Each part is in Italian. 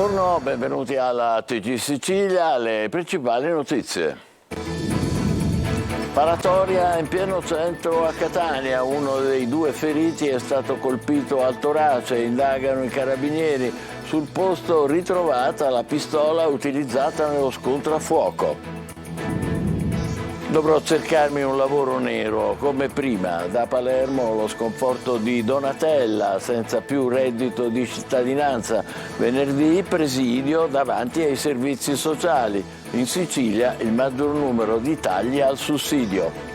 Buongiorno, benvenuti alla TG Sicilia, le principali notizie. Sparatoria in pieno centro a Catania, uno dei due feriti è stato colpito al torace, indagano i carabinieri. Sul posto ritrovata la pistola utilizzata nello scontro a fuoco. Dovrò cercarmi un lavoro nero, come prima. Da Palermo lo sconforto di Donatella, senza più reddito di cittadinanza. Venerdì presidio davanti ai servizi sociali. In Sicilia il maggior numero di tagli al sussidio.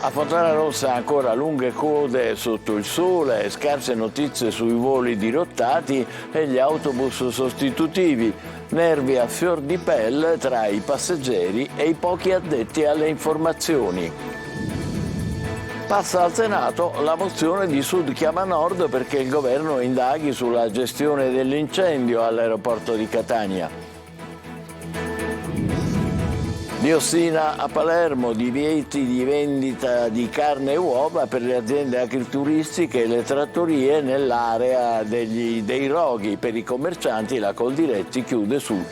A Fontanarossa ancora lunghe code sotto il sole, scarse notizie sui voli dirottati e gli autobus sostitutivi. Nervi a fior di pelle tra i passeggeri e i pochi addetti alle informazioni. Passa al Senato la mozione di Sud Chiama Nord perché il governo indaghi sulla gestione dell'incendio all'aeroporto di Catania. Diossina a Palermo, divieti di vendita di carne e uova per le aziende agrituristiche e le trattorie nell'area dei roghi. Per i commercianti la Coldiretti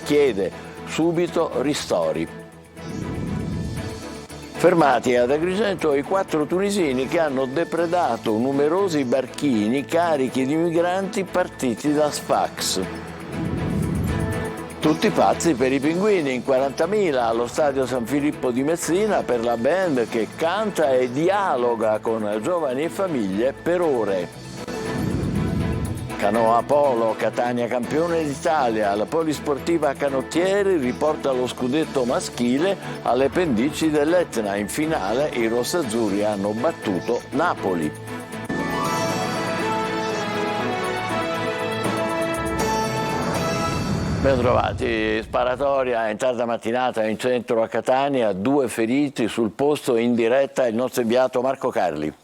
chiede subito ristori. Fermati ad Agrigento i 4 tunisini che hanno depredato numerosi barchini carichi di migranti partiti da Sfax. Tutti pazzi per i pinguini, in 40.000 allo stadio San Filippo di Messina per la band che canta e dialoga con giovani e famiglie per ore. Canoa polo, Catania campione d'Italia, la polisportiva Canottieri riporta lo scudetto maschile alle pendici dell'Etna. In finale i rossazzurri hanno battuto Napoli. Ben trovati, sparatoria in tarda mattinata in centro a Catania, 2 feriti, sul posto in diretta il nostro inviato Marco Carli.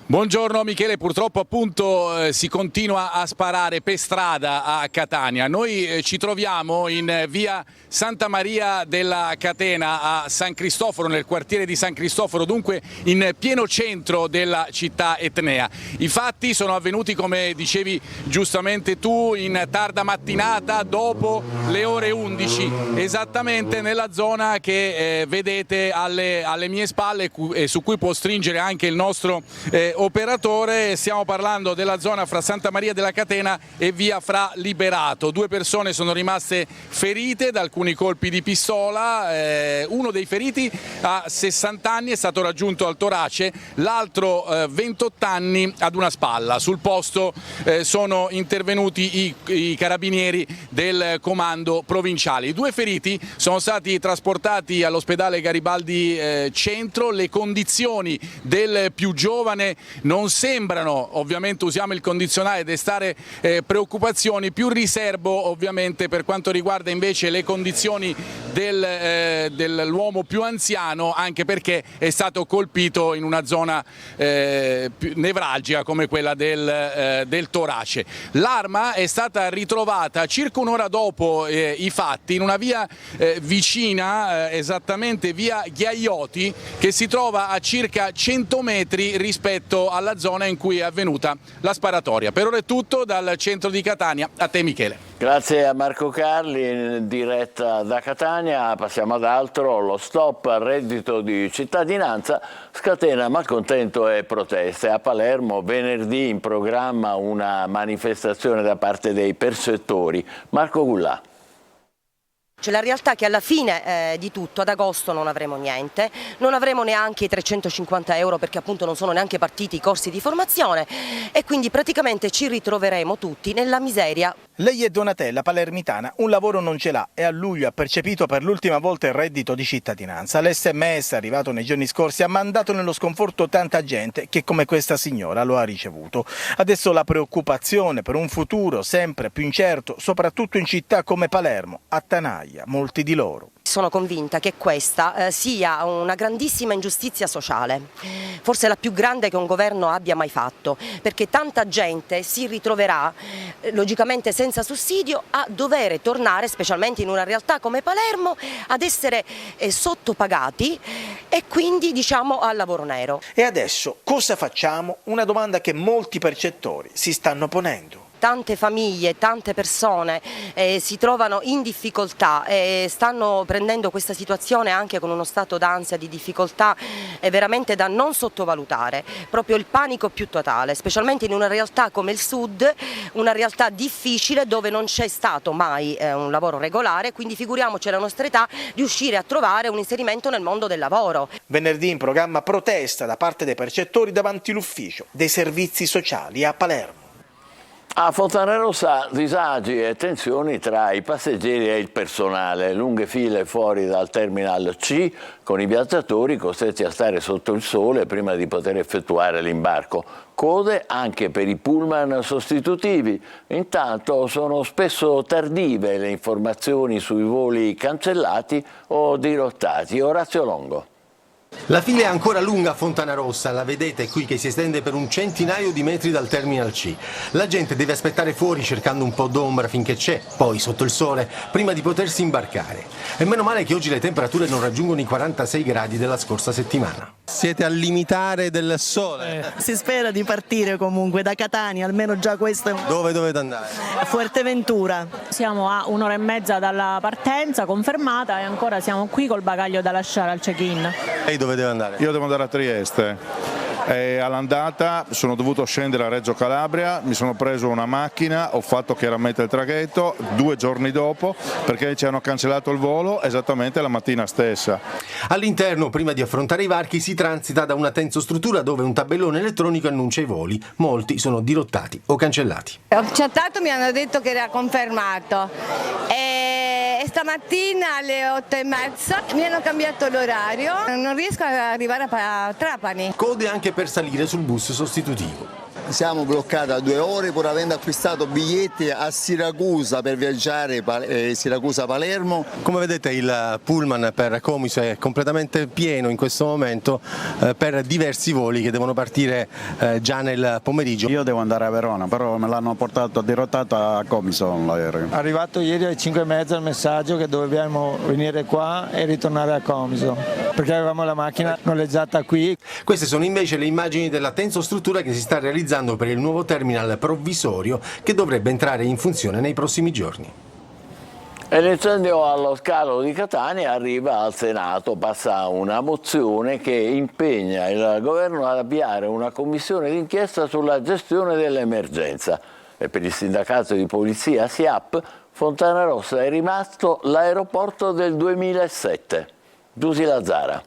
Buongiorno Michele, purtroppo appunto si continua a sparare per strada a Catania. Noi ci troviamo in via Santa Maria della Catena a San Cristoforo, nel quartiere di San Cristoforo, dunque in pieno centro della città etnea. I fatti sono avvenuti, come dicevi giustamente tu, in tarda mattinata dopo le ore 11, esattamente nella zona che vedete alle mie spalle e su cui può stringere anche il nostro operatore. Stiamo parlando della zona fra Santa Maria della Catena e via Fra Liberato. 2 persone sono rimaste ferite da alcuni colpi di pistola, uno dei feriti ha 60 anni, è stato raggiunto al torace, l'altro 28 anni ad una spalla. Sul posto sono intervenuti i carabinieri del comando provinciale. I 2 feriti sono stati trasportati all'ospedale Garibaldi Centro. Le condizioni del più giovane non sembrano, ovviamente usiamo il condizionale, destare preoccupazioni, più riservo ovviamente per quanto riguarda invece le condizioni dell'uomo più anziano, anche perché è stato colpito in una zona nevralgica come quella del torace. L'arma è stata ritrovata circa un'ora dopo i fatti in una via vicina, esattamente via Ghiaioti, che si trova a circa 100 metri rispetto alla zona in cui è avvenuta la sparatoria. Per ora è tutto dal centro di Catania, a te Michele. Grazie a Marco Carli, in diretta da Catania. Passiamo ad altro. Lo stop al reddito di cittadinanza scatena malcontento e proteste. A Palermo venerdì in programma una manifestazione da parte dei percettori. Marco Gullà. C'è la realtà che alla fine di tutto ad agosto non avremo niente, non avremo neanche i 350 euro perché appunto non sono neanche partiti i corsi di formazione e quindi praticamente ci ritroveremo tutti nella miseria. Lei è Donatella, palermitana, un lavoro non ce l'ha e a luglio ha percepito per l'ultima volta il reddito di cittadinanza. L'SMS arrivato nei giorni scorsi ha mandato nello sconforto tanta gente che come questa signora lo ha ricevuto. Adesso la preoccupazione per un futuro sempre più incerto, soprattutto in città come Palermo, attanaglia molti di loro. Sono convinta che questa sia una grandissima ingiustizia sociale, forse la più grande che un governo abbia mai fatto, perché tanta gente si ritroverà logicamente senza senza sussidio a dover tornare, specialmente in una realtà come Palermo, ad essere sottopagati e quindi al lavoro nero. E adesso cosa facciamo? Una domanda che molti percettori si stanno ponendo. Tante famiglie, tante persone si trovano in difficoltà e stanno prendendo questa situazione anche con uno stato d'ansia, di difficoltà veramente da non sottovalutare, proprio il panico più totale, specialmente in una realtà come il Sud, una realtà difficile dove non c'è stato mai un lavoro regolare, quindi figuriamoci alla nostra età riuscire a trovare un inserimento nel mondo del lavoro. Venerdì in programma protesta da parte dei percettori davanti l'ufficio dei servizi sociali a Palermo. A Fontanarossa disagi e tensioni tra i passeggeri e il personale, lunghe file fuori dal Terminal C con i viaggiatori costretti a stare sotto il sole prima di poter effettuare l'imbarco. Code anche per i pullman sostitutivi. Intanto sono spesso tardive le informazioni sui voli cancellati o dirottati. Orazio Longo. La fila è ancora lunga a Fontanarossa, la vedete qui che si estende per un centinaio di metri dal Terminal C. La gente deve aspettare fuori cercando un po' d'ombra finché c'è, poi sotto il sole, prima di potersi imbarcare. E meno male che oggi le temperature non raggiungono i 46 gradi della scorsa settimana. Siete al limitare del sole? Si spera di partire comunque da Catania, almeno già questo. Dove dovete andare? A Fuerteventura. Siamo a 1 ora e mezza dalla partenza confermata e ancora siamo qui col bagaglio da lasciare al check-in. Lei dove deve andare? Io devo andare a Trieste. All'andata sono dovuto scendere a Reggio Calabria, mi sono preso una macchina, ho fatto chiaramente il traghetto 2 giorni dopo perché ci hanno cancellato il volo esattamente la mattina stessa. All'interno, prima di affrontare i varchi, si transita da una tensostruttura dove un tabellone elettronico annuncia i voli. Molti sono dirottati o cancellati. Ho chattato, mi hanno detto che era confermato. E stamattina alle 8:30 mi hanno cambiato l'orario, non riesco ad arrivare a Trapani. Code anche per salire sul bus sostitutivo. Siamo bloccati da 2 ore pur avendo acquistato biglietti a Siracusa per viaggiare Siracusa-Palermo. Come vedete il pullman per Comiso è completamente pieno in questo momento per diversi voli che devono partire già nel pomeriggio. Io devo andare a Verona, però me l'hanno portato dirottato a Comiso l'aereo. Arrivato ieri alle 5:30 il messaggio che dovevamo venire qua e ritornare a Comiso perché avevamo la macchina noleggiata qui. Queste sono invece le immagini della tensostruttura che si sta realizzando per il nuovo terminal provvisorio che dovrebbe entrare in funzione nei prossimi giorni. E l'incendio allo scalo di Catania arriva al Senato, passa una mozione che impegna il governo ad avviare una commissione d'inchiesta sulla gestione dell'emergenza. E per il sindacato di polizia SIAP, Fontanarossa è rimasto l'aeroporto del 2007. Giusy Lazzara.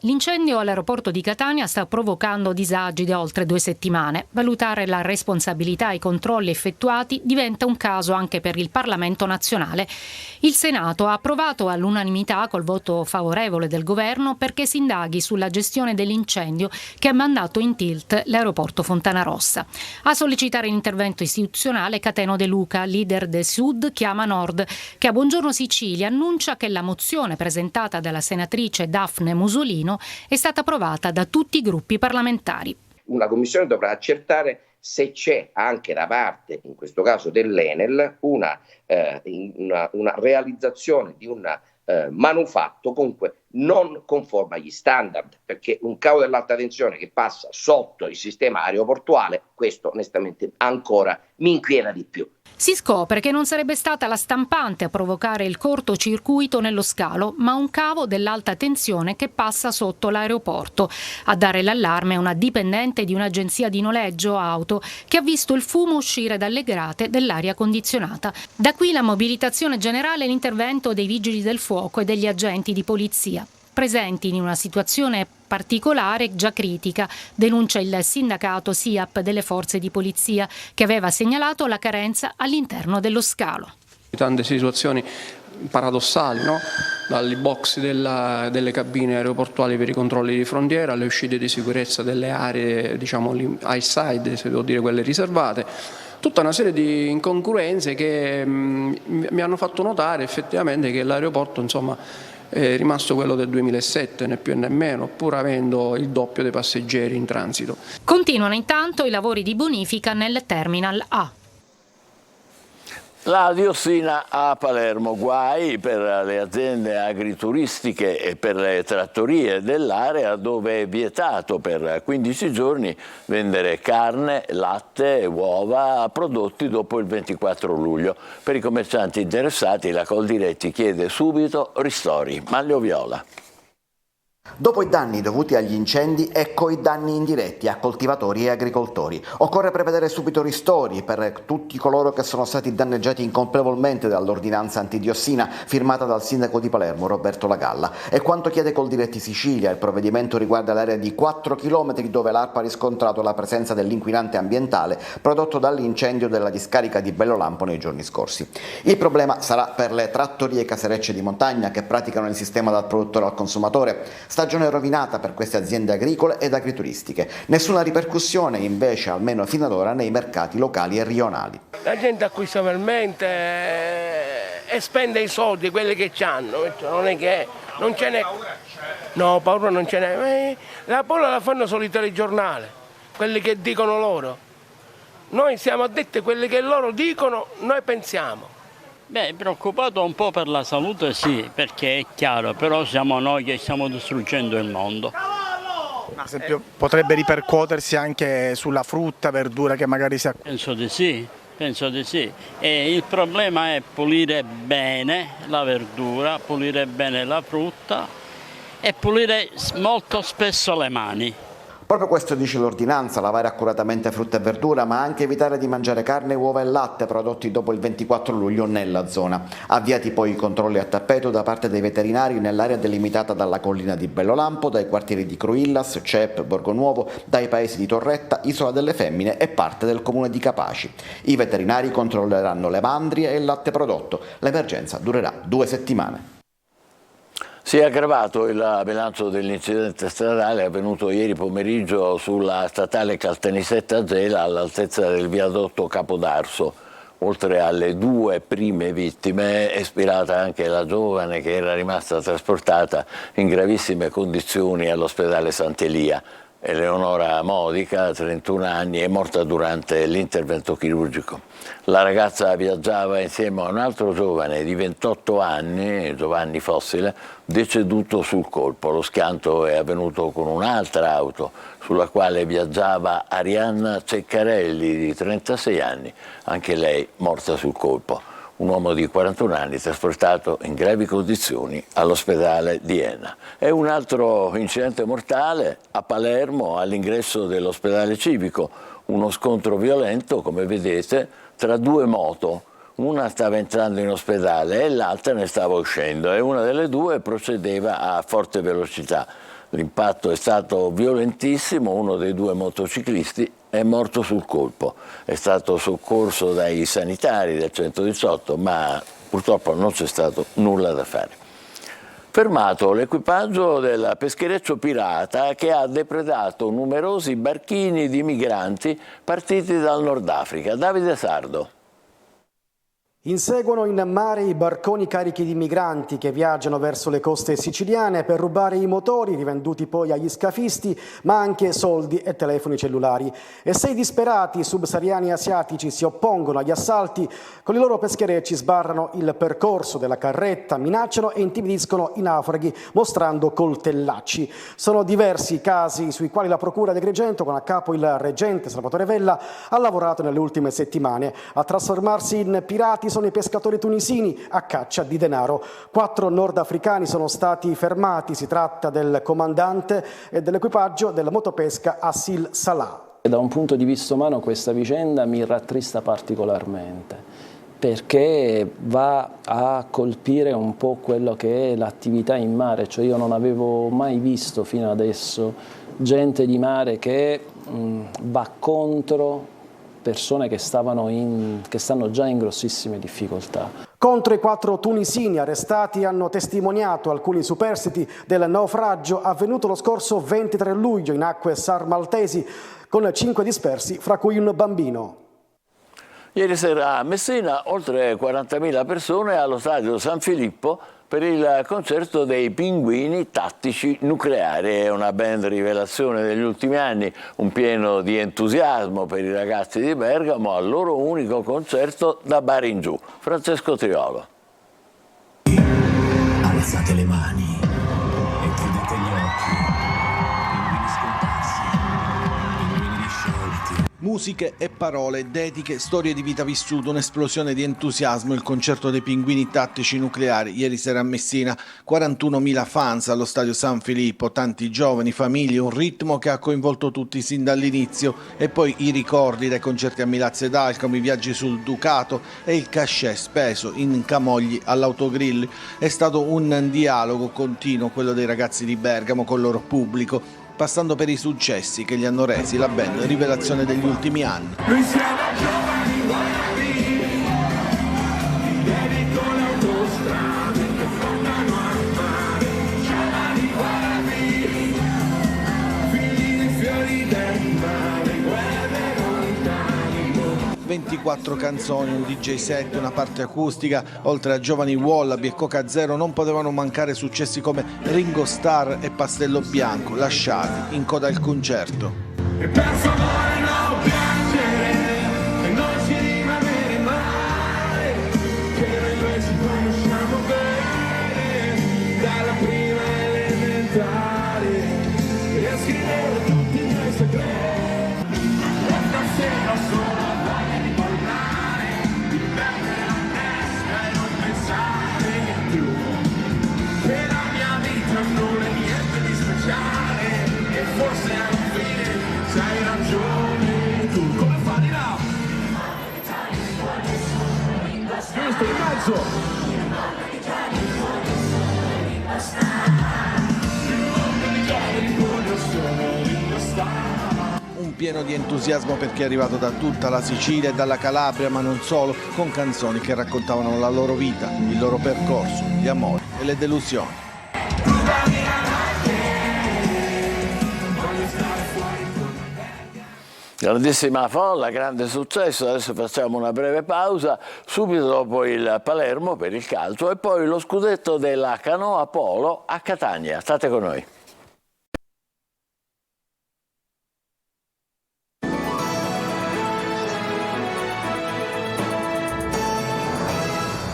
L'incendio all'aeroporto di Catania sta provocando disagi da oltre 2 settimane. Valutare la responsabilità e i controlli effettuati diventa un caso anche per il Parlamento nazionale. Il Senato ha approvato all'unanimità col voto favorevole del governo perché si indaghi sulla gestione dell'incendio che ha mandato in tilt l'aeroporto Fontanarossa. A sollecitare l'intervento istituzionale Cateno De Luca, leader del Sud Chiama Nord, che a Buongiorno Sicilia annuncia che la mozione presentata dalla senatrice Daphne Musolino è stata approvata da tutti i gruppi parlamentari. Una commissione dovrà accertare se c'è anche da parte, in questo caso dell'Enel, una realizzazione di un manufatto comunque non conforme agli standard, perché un cavo dell'alta tensione che passa sotto il sistema aeroportuale, questo onestamente ancora mi inquieta di più. Si scopre che non sarebbe stata la stampante a provocare il cortocircuito nello scalo, ma un cavo dell'alta tensione che passa sotto l'aeroporto. A dare l'allarme è una dipendente di un'agenzia di noleggio auto che ha visto il fumo uscire dalle grate dell'aria condizionata. Da qui la mobilitazione generale e l'intervento dei vigili del fuoco e degli agenti di polizia. Presenti in una situazione particolare già critica, denuncia il sindacato SIAP delle forze di polizia che aveva segnalato la carenza all'interno dello scalo. Tante situazioni paradossali, no? Dagli box delle cabine aeroportuali per i controlli di frontiera alle uscite di sicurezza delle aree, diciamo, high side, se devo dire quelle riservate. Tutta una serie di incongruenze che mi hanno fatto notare effettivamente che l'aeroporto, insomma, è rimasto quello del 2007, né più né meno, pur avendo il doppio dei passeggeri in transito. Continuano intanto i lavori di bonifica nel Terminal A. La diossina a Palermo, guai per le aziende agrituristiche e per le trattorie dell'area dove è vietato per 15 giorni vendere carne, latte e uova prodotti dopo il 24 luglio. Per i commercianti interessati la Coldiretti chiede subito ristori. Manlio Viola. Dopo i danni dovuti agli incendi, ecco i danni indiretti a coltivatori e agricoltori. Occorre prevedere subito ristori per tutti coloro che sono stati danneggiati incolpevolmente dall'ordinanza antidiossina firmata dal sindaco di Palermo, Roberto Lagalla. È quanto chiede Coldiretti Sicilia. Il provvedimento riguarda l'area di 4 km dove l'ARPA ha riscontrato la presenza dell'inquinante ambientale prodotto dall'incendio della discarica di Bellolampo nei giorni scorsi. Il problema sarà per le trattorie caserecce di montagna che praticano il sistema dal produttore al consumatore. Stagione rovinata per queste aziende agricole ed agrituristiche. Nessuna ripercussione invece, almeno fino ad ora, nei mercati locali e rionali. La gente acquista veramente e spende i soldi, quelli che hanno, non è che non ce n'è. No, paura non ce n'è. La paura la fanno solo i telegiornali, quelli che dicono loro. Noi siamo addetti a quelli che loro dicono, noi pensiamo. Beh, preoccupato un po' per la salute sì, perché è chiaro, però siamo noi che stiamo distruggendo il mondo. Ad esempio, potrebbe ripercuotersi anche sulla frutta, verdura che magari si acquista? Penso di sì. E il problema è pulire bene la verdura, pulire bene la frutta e pulire molto spesso le mani. Proprio questo dice l'ordinanza, lavare accuratamente frutta e verdura, ma anche evitare di mangiare carne, uova e latte prodotti dopo il 24 luglio nella zona. Avviati poi i controlli a tappeto da parte dei veterinari nell'area delimitata dalla collina di Bellolampo, dai quartieri di Cruillas, Cep, Borgonuovo, dai paesi di Torretta, Isola delle Femmine e parte del comune di Capaci. I veterinari controlleranno le mandrie e il latte prodotto. L'emergenza durerà 2 settimane. Si è aggravato il bilancio dell'incidente stradale avvenuto ieri pomeriggio sulla statale Caltanissetta-Gela all'altezza del viadotto Capodarso. Oltre alle 2 prime vittime è spirata anche la giovane che era rimasta trasportata in gravissime condizioni all'ospedale Sant'Elia. Eleonora Modica, 31 anni, è morta durante l'intervento chirurgico. La ragazza viaggiava insieme a un altro giovane di 28 anni, Giovanni Fossile, deceduto sul colpo. Lo schianto è avvenuto con un'altra auto sulla quale viaggiava Arianna Ceccarelli, di 36 anni, anche lei morta sul colpo. Un uomo di 41 anni trasportato in gravi condizioni all'ospedale di Enna. E un altro incidente mortale a Palermo all'ingresso dell'ospedale civico, uno scontro violento, come vedete, tra 2 moto. Una stava entrando in ospedale e l'altra ne stava uscendo e una delle 2 procedeva a forte velocità. L'impatto è stato violentissimo, uno dei 2 motociclisti è morto sul colpo. È stato soccorso dai sanitari del 118, ma purtroppo non c'è stato nulla da fare. Fermato l'equipaggio del peschereccio pirata che ha depredato numerosi barchini di migranti partiti dal Nord Africa. Davide Sardo. Inseguono in mare i barconi carichi di migranti che viaggiano verso le coste siciliane per rubare i motori rivenduti poi agli scafisti, ma anche soldi e telefoni cellulari. E 6 disperati subsahariani asiatici si oppongono agli assalti, con i loro pescherecci sbarrano il percorso della carretta, minacciano e intimidiscono i naufraghi mostrando coltellacci. Sono diversi i casi sui quali la Procura di Agrigento, con a capo il reggente Salvatore Vella, ha lavorato nelle ultime settimane. A trasformarsi in pirati sono i pescatori tunisini a caccia di denaro. 4 nordafricani sono stati fermati, si tratta del comandante e dell'equipaggio della motopesca Assil Salah. Da un punto di vista umano questa vicenda mi rattrista particolarmente, perché va a colpire un po' quello che è l'attività in mare, cioè io non avevo mai visto fino adesso gente di mare che va contro persone che stanno già in grossissime difficoltà. Contro i 4 tunisini arrestati hanno testimoniato alcuni superstiti del naufragio avvenuto lo scorso 23 luglio in acque sarmaltesi, con 5 dispersi, fra cui un bambino. Ieri sera a Messina oltre 40.000 persone allo stadio San Filippo per il concerto dei Pinguini Tattici Nucleari. È una band rivelazione degli ultimi anni, un pieno di entusiasmo per i ragazzi di Bergamo al loro unico concerto da bar in giù. Francesco Triolo. Alzate le mani e chiudete gli occhi. Pinguini scomparsi, pinguini risciolti. Musiche e parole, dediche, storie di vita vissuta, un'esplosione di entusiasmo, il concerto dei Pinguini Tattici Nucleari ieri sera a Messina, 41.000 fans allo stadio San Filippo, tanti giovani, famiglie, un ritmo che ha coinvolto tutti sin dall'inizio e poi i ricordi dai concerti a Milazzo ed Alcamo, i viaggi sul Ducato e il cachet speso in Camogli all'Autogrill. È stato un dialogo continuo quello dei ragazzi di Bergamo con il loro pubblico, passando per i successi che gli hanno resi la band rivelazione degli ultimi anni. Noi siamo giovani guardi, ti dedico l'autostrada che fondano al mare. Giovani guardi, figli dei fiori del mare, guerre lontane. 24 canzoni, un DJ set, una parte acustica, oltre a Giovani Wallaby e Coca Zero non potevano mancare successi come Ringo Starr e Pastello Bianco, lasciati in coda al concerto. E per favore non piangere, e non ci rimanere male, che noi due ci conosciamo bene, dalla prima elementare, e a scrivere tutti i miei segreti, e stasera solo voglia di parlare, di perdere la testa e non pensare più, che la mia vita non è niente di speciale, e forse alla fine c'hai ragione tu. Come fa di là? Giusto, in mezzo. Un pieno di entusiasmo per chi è arrivato da tutta la Sicilia e dalla Calabria, ma non solo, con canzoni che raccontavano la loro vita, il loro percorso, gli amori e le delusioni. Grandissima folla, grande successo. Adesso facciamo una breve pausa, subito dopo il Palermo per il calcio e poi lo scudetto della Canoa Polo a Catania. State con noi.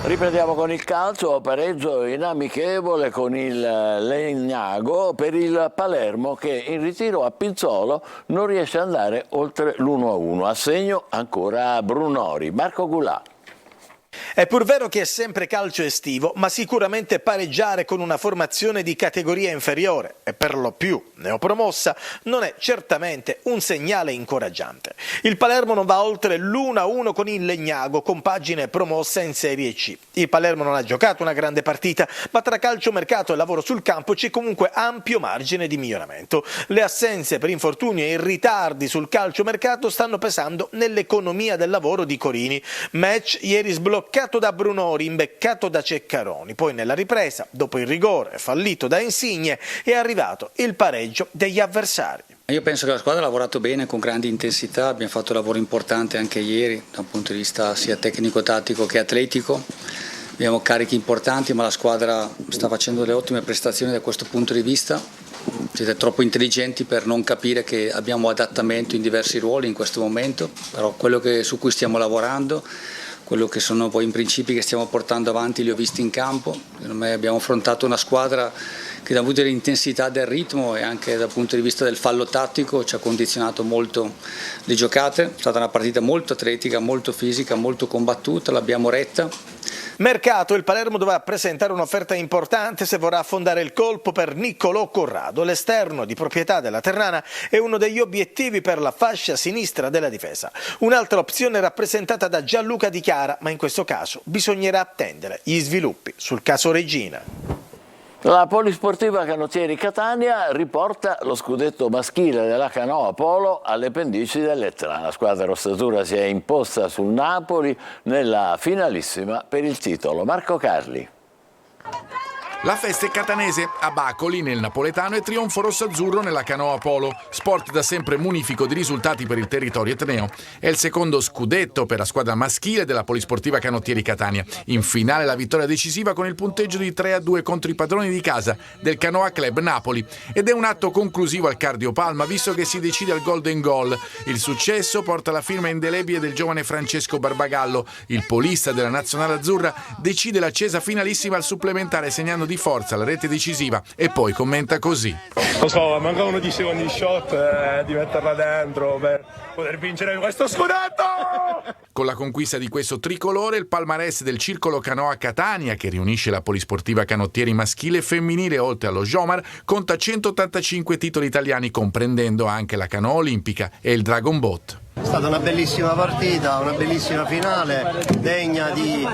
Riprendiamo con il calcio, pareggio in amichevole con il Legnago per il Palermo che in ritiro a Pinzolo non riesce ad andare oltre l'1-1. A segno ancora Brunori. Marco Goulart. È pur vero che è sempre calcio estivo, ma sicuramente pareggiare con una formazione di categoria inferiore e per lo più neopromossa non è certamente un segnale incoraggiante. Il Palermo non va oltre l'1-1 con il Legnago, compagine promossa in Serie C. Il Palermo non ha giocato una grande partita, ma tra calciomercato e lavoro sul campo c'è comunque ampio margine di miglioramento. Le assenze per infortunio e i ritardi sul calciomercato stanno pesando nell'economia del lavoro di Corini. Match ieri sbloccato da Brunori, imbeccato da Ceccaroni. Poi nella ripresa, dopo il rigore fallito da Insigne, è arrivato il pareggio degli avversari. Io penso che la squadra ha lavorato bene, con grande intensità, abbiamo fatto un lavoro importante anche ieri, da un punto di vista sia tecnico-tattico che atletico. Abbiamo carichi importanti, ma la squadra sta facendo delle ottime prestazioni da questo punto di vista. Siete troppo intelligenti per non capire che abbiamo adattamento in diversi ruoli in questo momento, però quello su cui stiamo lavorando, quello che sono poi i principi che stiamo portando avanti li ho visti in campo. Secondo me abbiamo affrontato una squadra che dal punto di vista dell'intensità del ritmo e anche dal punto di vista del fallo tattico ci ha condizionato molto le giocate. È stata una partita molto atletica, molto fisica, molto combattuta, l'abbiamo retta. Mercato, il Palermo dovrà presentare un'offerta importante se vorrà affondare il colpo per Niccolò Corrado. L'esterno di proprietà della Ternana è uno degli obiettivi per la fascia sinistra della difesa. Un'altra opzione rappresentata da Gianluca Di Chiara, ma in questo caso bisognerà attendere gli sviluppi sul caso Regina. La Polisportiva Canottieri Catania riporta lo scudetto maschile della Canoa Polo alle pendici dell'Etna. La squadra rossatura si è imposta sul Napoli nella finalissima per il titolo. Marco Carli. La festa è catanese, a Bacoli nel napoletano e trionfo rossazzurro nella canoa polo, sport da sempre munifico di risultati per il territorio etneo. È il secondo scudetto per la squadra maschile della Polisportiva Canottieri Catania. In finale la vittoria decisiva con il punteggio di 3-2 contro i padroni di casa del Canoa Club Napoli. Ed è un atto conclusivo al Cardiopalma, visto che si decide al Golden Goal. Il successo porta la firma indelebile del giovane Francesco Barbagallo. Il polista della Nazionale Azzurra decide l'accesa finalissima al supplementare segnando di forza la rete decisiva e poi commenta così: lo so, mancavano 10 secondi di shot di metterla dentro per poter vincere questo scudetto! Con la conquista di questo tricolore il palmarès del Circolo Canoa Catania, che riunisce la Polisportiva Canottieri maschile e femminile oltre allo Jomar, conta 185 titoli italiani comprendendo anche la canoa olimpica e il Dragon Boat. È stata una bellissima partita, una bellissima finale, degna di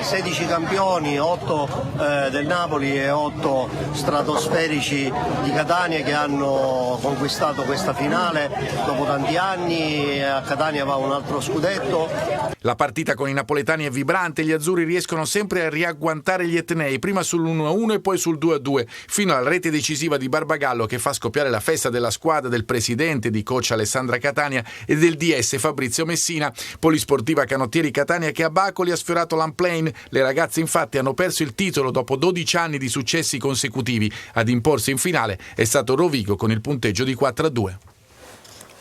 16 campioni, 8 del Napoli e 8 stratosferici di Catania che hanno conquistato questa finale dopo tanti anni. A Catania va un altro scudetto. La partita con i napoletani è vibrante, gli azzurri riescono sempre a riagguantare gli etnei, prima sull'1-1 e poi sul 2-2, fino alla rete decisiva di Barbagallo che fa scoppiare la festa della squadra, del presidente, di coach Alessandra Catania e del DS Fabrizio Messina. Polisportiva Canottieri Catania che a Bacoli ha sfiorato l'Unplane. Le ragazze infatti hanno perso il titolo dopo 12 anni di successi consecutivi. Ad imporsi in finale è stato Rovigo con il punteggio di 4-2.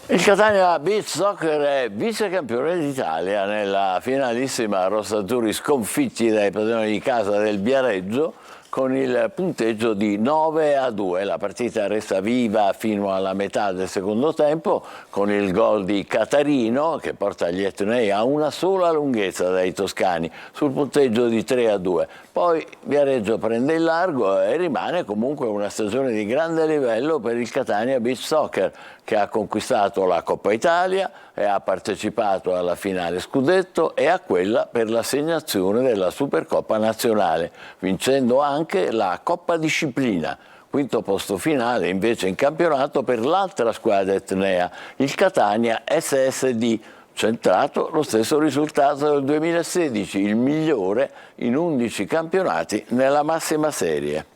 Il Catania Beach Soccer è vicecampione d'Italia nella finalissima rossazzurri sconfitti dai padroni di casa del Viareggio con il punteggio di 9-2. La partita resta viva fino alla metà del secondo tempo con il gol di Catarino che porta gli etnei a una sola lunghezza dai toscani sul punteggio di 3-2. Poi Viareggio prende il largo e rimane comunque una stagione di grande livello per il Catania Beach Soccer che ha conquistato la Coppa Italia e ha partecipato alla finale scudetto e a quella per l'assegnazione della Supercoppa nazionale, vincendo anche la Coppa Disciplina. Quinto posto finale invece in campionato per l'altra squadra etnea, il Catania SSD, centrato lo stesso risultato del 2016, il migliore in 11 campionati nella massima serie.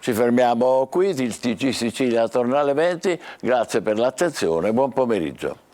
Ci fermiamo qui, il TG Sicilia torna alle 20, grazie per l'attenzione, buon pomeriggio.